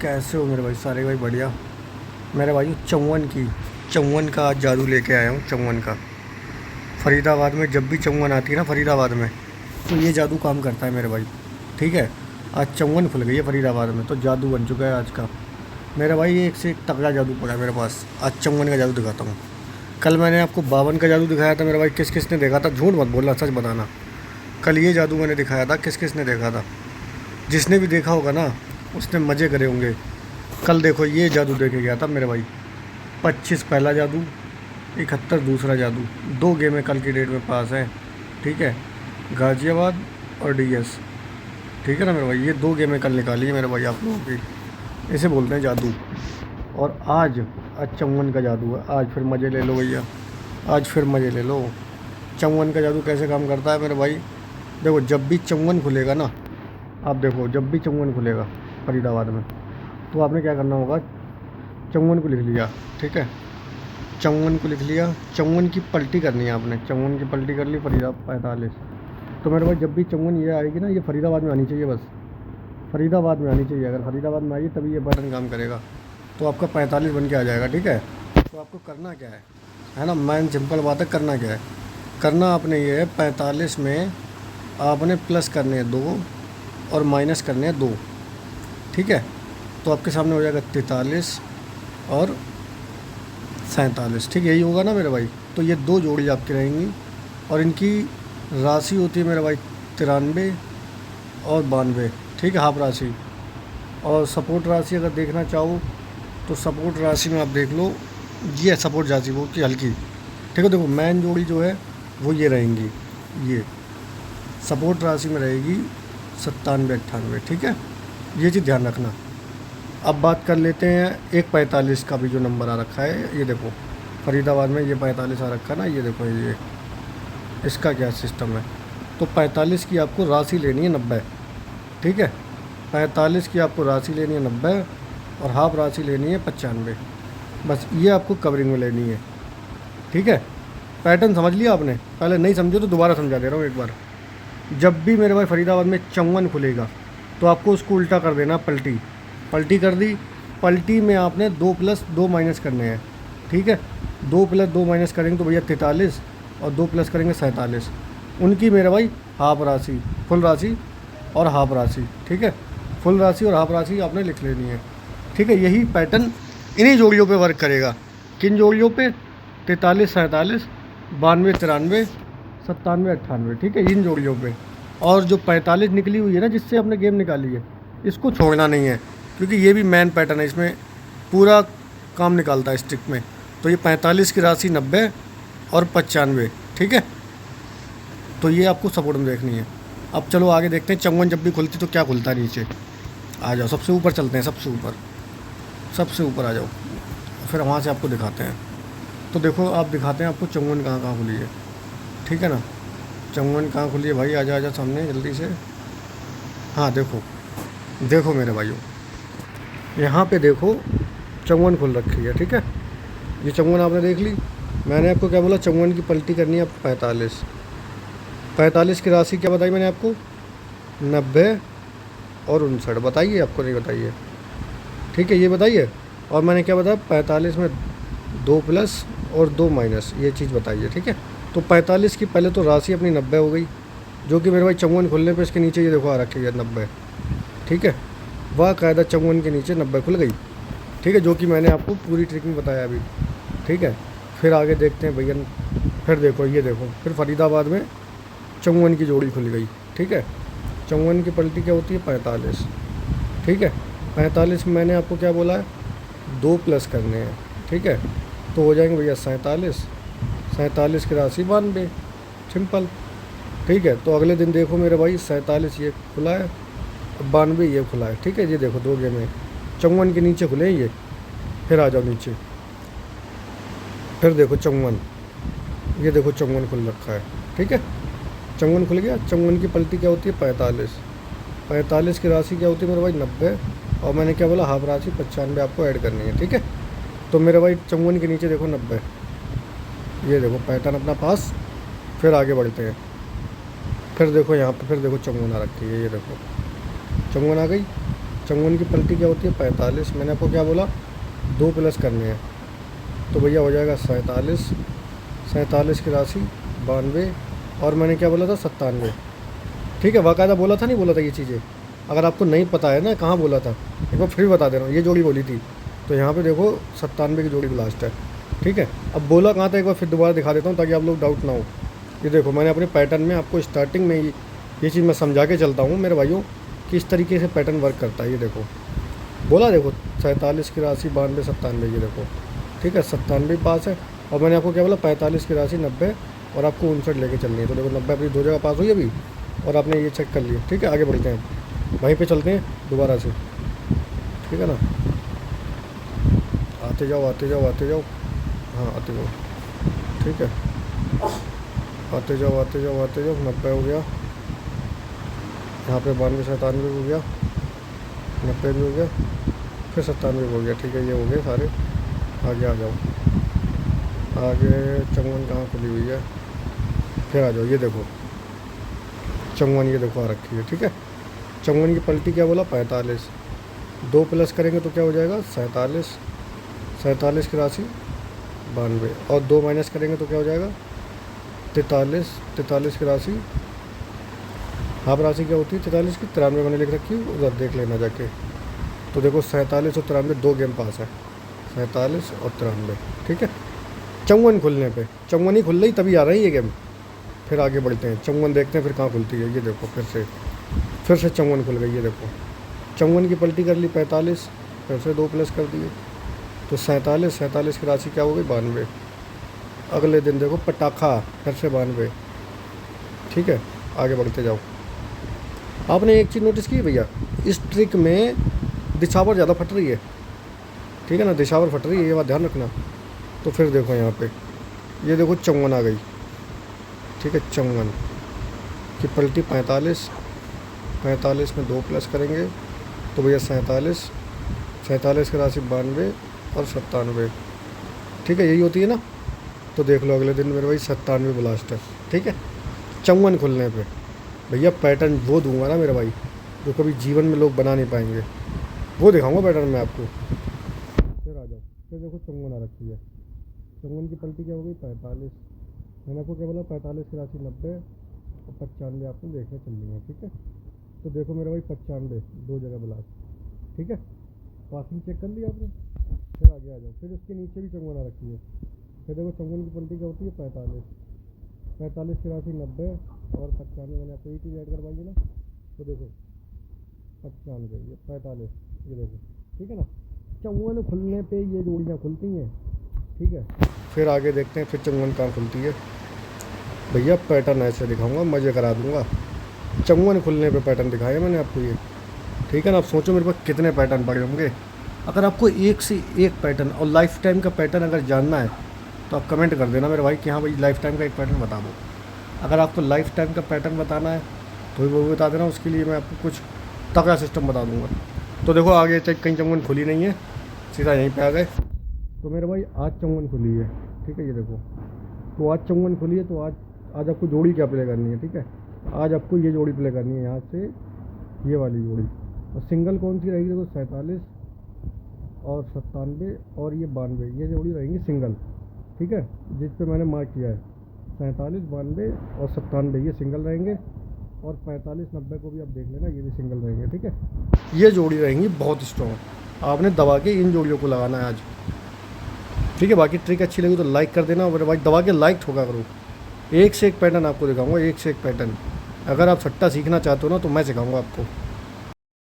कैसे हो मेरे भाई? सारे भाई बढ़िया। मेरे भाई चौवन का आज जादू लेके आया हूँ। चौवन का फरीदाबाद में जब भी चौवन आती है ना फरीदाबाद में, तो ये जादू काम करता है मेरे भाई। ठीक है, आज चौवन खुल गई है फरीदाबाद में तो जादू बन चुका है आज का। मेरे भाई ये एक से एक तगड़ा जादू पड़ा है मेरे पास। आज चौवन का जादू दिखाता हूँ। कल मैंने आपको 52 का जादू दिखाया था मेरे भाई। किस किस ने देखा था? झूठ मत बोलना, सच बताना। कल ये जादू मैंने दिखाया था, किस किस ने देखा था? जिसने भी देखा होगा ना उसने मज़े करे होंगे। कल देखो ये जादू देखे गया था मेरे भाई। 25 पहला जादू, 71 दूसरा जादू। 2 गेमें कल की डेट में पास है। ठीक है, गाज़ियाबाद और डीएस। ठीक है ना मेरे भाई, ये 2 गेमें कल निकाली है मेरे भाई आप लोगों की। इसे बोलते हैं जादू। और आज चौवन का जादू है। आज फिर मज़े ले लो भैया, आज फिर मज़े ले लो। चौवन का जादू कैसे काम करता है मेरे भाई? देखो, जब भी चौवन खुलेगा ना, आप देखो जब भी चौवन खुलेगा फरीदाबाद में, तो आपने क्या करना होगा, चौवन को लिख लिया। ठीक है, चौवन को लिख लिया। चौवन की पलटी करनी है आपने। चौवन की पलटी कर ली, फरीदाबाद 45। तो मेरे भाई जब भी चौवन ये आएगी ना, ये फरीदाबाद में आनी चाहिए बस। फरीदाबाद में आनी चाहिए। अगर फरीदाबाद में आई तभी ये बटन काम करेगा। तो आपका 45 बन के आ जाएगा। ठीक है, तो आपको करना क्या है ना, मेन सिंपल बात है। करना क्या है? करना आपने ये है, 45 में आपने प्लस करने हैं 2 और माइनस करने हैं 2। ठीक है, तो आपके सामने हो जाएगा 43 और 47। ठीक, यही होगा ना मेरे भाई? तो ये 2 जोड़ी आपकी रहेंगी और इनकी राशि होती है मेरे भाई 93 और 92। ठीक है, हाफ राशि। और सपोर्ट राशि अगर देखना चाहो तो सपोर्ट राशि में आप देख लो, ये सपोर्ट राशि वो की हल्की। ठीक है, देखो मैन जोड़ी जो है वो ये रहेंगी। ये सपोर्ट राशि में रहेगी 97 98। ठीक है, ये चीज़ ध्यान रखना। अब बात कर लेते हैं एक 45 का भी जो नंबर आ रखा है। ये देखो फरीदाबाद में ये 45 आ रखा है ना, ये देखो ये इसका क्या सिस्टम है। तो 45 की आपको राशि लेनी है 90। ठीक है, 45 की आपको राशि लेनी है 90 और हाफ राशि लेनी है 95। बस ये आपको कवरिंग में लेनी है। ठीक है, पैटर्न समझ लिया आपने? पहले नहीं समझो तो दोबारा समझा दे रहा हूँ एक बार। जब भी मेरे भाई फरीदाबाद में चौवन खुलेगा तो आपको उसको उल्टा कर देना, पलटी। पलटी कर दी, पलटी में आपने 2 प्लस 2 माइनस करने हैं। ठीक है, 2 प्लस 2 माइनस करेंगे तो भैया 43 और 2 प्लस करेंगे 47। उनकी मेरे भाई हाफ राशि, फुल राशि और हाफ राशि। ठीक है, फुल राशि और हाफ राशि आपने लिख लेनी है। ठीक है, यही पैटर्न इन्हीं जोड़ियों पे वर्क करेगा। किन जोड़ियों पे? 43 47, 92 93, 97 98। ठीक है, इन जोड़ियों पे। और जो 45 निकली हुई है ना, जिससे आपने गेम निकाली है, इसको छोड़ना नहीं है, क्योंकि ये भी मैन पैटर्न है। इसमें पूरा काम निकालता है स्टिक में। तो ये 45 की राशि 90 और 95। ठीक है, तो ये आपको सपोर्ट में देखनी है। अब चलो आगे देखते हैं चौवन जब भी खुलती तो क्या खुलता है नीचे। आ जाओ, सबसे ऊपर चलते हैं। सबसे ऊपर, सबसे ऊपर आ जाओ, फिर वहाँ से आपको दिखाते हैं। तो देखो, आप दिखाते हैं आपको चौवन कहाँ कहाँ खुली है। ठीक है ना, चौवन कहाँ खुली है भाई? आजा आजा सामने जल्दी से। हाँ देखो, देखो मेरे भाइयों, यहाँ पे देखो चौवन खुल रखी है। ठीक है, ये चौवन आपने देख ली। मैंने आपको क्या बोला? चौवन की पलटी करनी है आपको 45। 45 की राशि क्या बताई मैंने आपको? 90 और 59 बताइए, आपको नहीं बताइए। ठीक है, ये बताइए। और मैंने क्या बताया? 45 में 2 प्लस और 2 माइनस, ये चीज़ बताइए। ठीक है, तो 45 की पहले तो राशि अपनी 90 हो गई, जो कि मेरे भाई चौवन खुलने पे इसके नीचे ये देखो आ रखी है 90। ठीक है, वह कायदा चौवन के नीचे 90 खुल गई। ठीक है, जो कि मैंने आपको पूरी ट्रिक में बताया अभी। ठीक है, फिर आगे देखते हैं भैया। फिर देखो, ये देखो, फिर फरीदाबाद में चौवन की जोड़ी खुल गई। ठीक है, चौवन की पलटी क्या होती है? 45। ठीक है, 45 में मैंने आपको क्या बोला है? 2 प्लस करने हैं। ठीक है, तो हो जाएंगे भैया 47। 47 की राशि 92। सिंपल। ठीक है, तो अगले दिन देखो मेरे भाई 47 ये खुला है, 92 ये खुला है। ठीक है, ये देखो 2 गेम है चौवन के नीचे खुले हैं ये। फिर आ जाओ नीचे, फिर देखो चौवन, ये देखो चौवन खुल रखा है। ठीक है, चौवन खुल गया। चौवन की पलटी क्या होती है? 45। 45 की राशि क्या होती है मेरे भाई? 90। और मैंने क्या बोला? हाफ राशि 95 आपको ऐड करनी है। ठीक है, तो मेरे भाई चौवन के नीचे देखो 90। ये देखो पैटर्न अपना पास। फिर आगे बढ़ते हैं। फिर देखो यहाँ पर, फिर देखो चौवन आ रखी है। ये देखो चौवन आ गई। 54 की पलटी क्या होती है 45। मैंने आपको क्या बोला 2 प्लस करने हैं, तो भैया हो जाएगा 47। 47 की राशि 92, और मैंने क्या बोला था 97। ठीक है, बाकायदा बोला था नहीं बोला था ये चीज़ें? अगर आपको नहीं पता है ना कहाँ बोला था, एक बार फिर बता दे रहा हूँ। ये जोड़ी बोली थी, तो यहाँ पे देखो 97 की जोड़ी लास्ट है। ठीक है, अब बोला कहाँ था एक बार फिर दोबारा दिखा देता हूँ ताकि आप लोग डाउट ना हो। ये देखो मैंने अपने पैटर्न में आपको स्टार्टिंग में ही ये चीज़ मैं समझा के चलता हूँ मेरे भाइयों, किस तरीके से पैटर्न वर्क करता है। ये देखो बोला, देखो 47 की राशि 92 97, ये देखो ठीक है 97 पास है। और मैंने आपको क्या बोला 45 की राशि 90, और आपको 59 लेके चलनी है। तो देखो 90 अपनी 2 जगह पास हुई अभी, और आपने ये चेक कर लिया। ठीक है, आगे बढ़ते हैं, वहीं पे चलते हैं दोबारा से। ठीक है ना, आते जाओ आते जाओ आते जाओ, हाँ आते जाओ। ठीक है, आते जाओ आते जाओ आते जाओ। 90 हो गया, यहाँ पे 92 97 हो गया, 90 भी हो गया, फिर 97 हो गया। ठीक है, ये हो गए सारे। आगे आ जाओ, आगे 54 कहाँ खुली हुई है, फिर आ जाओ। ये देखो 54, ये देखो आ रखी है। ठीक है, 54 की पलटी क्या बोला 45, 2 प्लस करेंगे तो क्या हो जाएगा 47। 47 की राशि 92, और 2 माइनस करेंगे तो क्या हो जाएगा 43। 43 की राशि हाफ राशि क्या होती है 43 की, 93 मैंने लिख रखी है, उधर देख लेना जाके। तो देखो 47 और 93 2 गेम पास है, 47 और 93। ठीक है, 54 खुलने पे, 54 ही खुल रही तभी आ रही है ये गेम। फिर आगे बढ़ते हैं, 54 देखते हैं फिर कहाँ खुलती है। ये देखो फिर से 54 खुल गई। ये देखो 54 की पलटी कर ली 45, फिर से 2 प्लस कर दिए, तो 47। 47 की राशि क्या हो गई 92। अगले दिन देखो पटाखा, फिर से 92। ठीक है, आगे बढ़ते जाओ। आपने एक चीज़ नोटिस की भैया, इस ट्रिक में दिशावर ज़्यादा फट रही है। ठीक है ना, दिशावर फट रही है, ये बात ध्यान रखना। तो फिर देखो यहाँ पे, ये देखो 54 आ गई। ठीक है, 54 की पलटी 45, 45 में 2 प्लस करेंगे तो भैया 47। 47 की राशि 92 और 97। ठीक है, यही होती है ना। तो देख लो अगले दिन मेरे भाई 97 ब्लास्ट है। ठीक है, 54 खुलने पे भैया पैटर्न वो दूंगा ना मेरे भाई, जो कभी जीवन में लोग बना नहीं पाएंगे, वो दिखाऊंगा पैटर्न में आपको। फिर आ जाओ, फिर देखो 54 आ रखी है। 54 की पलटी क्या हो गई 45। मैंने आपको क्या बोला 45 की राशि 90 और 95 आपको देखने चलनी है। ठीक है, तो देखो मेरे भाई 95 2 जगह ब्लास्ट। ठीक है, पासिंग चेक कर लिया आपने। फिर आगे आ जाओ, फिर इसके नीचे भी 54 आ रखी है। फिर देखो 54 की पलटी क्या होती है 45। 45 की राशि 90 और 95 मैंने आपको एक ही ऐड करवाई है ना, तो देखो 95 ये 45, ये देखो। ठीक है ना, 54 खुलने पे ये जोड़ियाँ खुलती हैं। ठीक है, फिर आगे देखते हैं फिर 54 कहाँ खुलती है। भैया पैटर्न ऐसे दिखाऊंगा, मज़े करा दूंगा। 54 खुलने पे पैटर्न दिखाया मैंने आपको ये। ठीक है ना, आप सोचो मेरे पास कितने पैटर्न पड़े होंगे। अगर आपको एक से एक पैटर्न और लाइफ टाइम का पैटर्न अगर जानना है तो आप कमेंट कर देना मेरे भाई कि हाँ भाई लाइफ टाइम का एक पैटर्न बता दो। अगर आपको लाइफ टाइम का पैटर्न बताना है तो वो भी बता देना, उसके लिए मैं आपको कुछ तगड़ा सिस्टम बता दूंगा। तो देखो आगे चेक कहीं 54 खुली नहीं है, सीधा यहीं पे आ गए। तो मेरे भाई आज 54 खुली है। ठीक है, ये देखो, तो आज 54 खुली है, तो आज आपको जोड़ी क्या प्ले करनी है। ठीक है, आज आपको ये जोड़ी प्ले करनी है, यहाँ से ये वाली जोड़ी। और सिंगल कौन सी रहेगी देखो 47 और 97 और ये 92, ये जोड़ी रहेंगी सिंगल। ठीक है, जिस पे मैंने मार्क किया है 47 92 और 97 ये सिंगल रहेंगे, और 45 90 को भी आप देख लेना, ये भी सिंगल रहेंगे। ठीक है, ये जोड़ी रहेंगी बहुत स्ट्रॉन्ग। आपने दबा के इन जोड़ियों को लगाना है आज। ठीक है, बाकी ट्रिक अच्छी लगी तो लाइक कर देना, और भाई दबा के लाइक ठोका करो। एक से एक पैटर्न आपको दिखाऊंगा, एक से एक पैटर्न। अगर आप सट्टा सीखना चाहते हो ना तो मैं सिखाऊंगा आपको।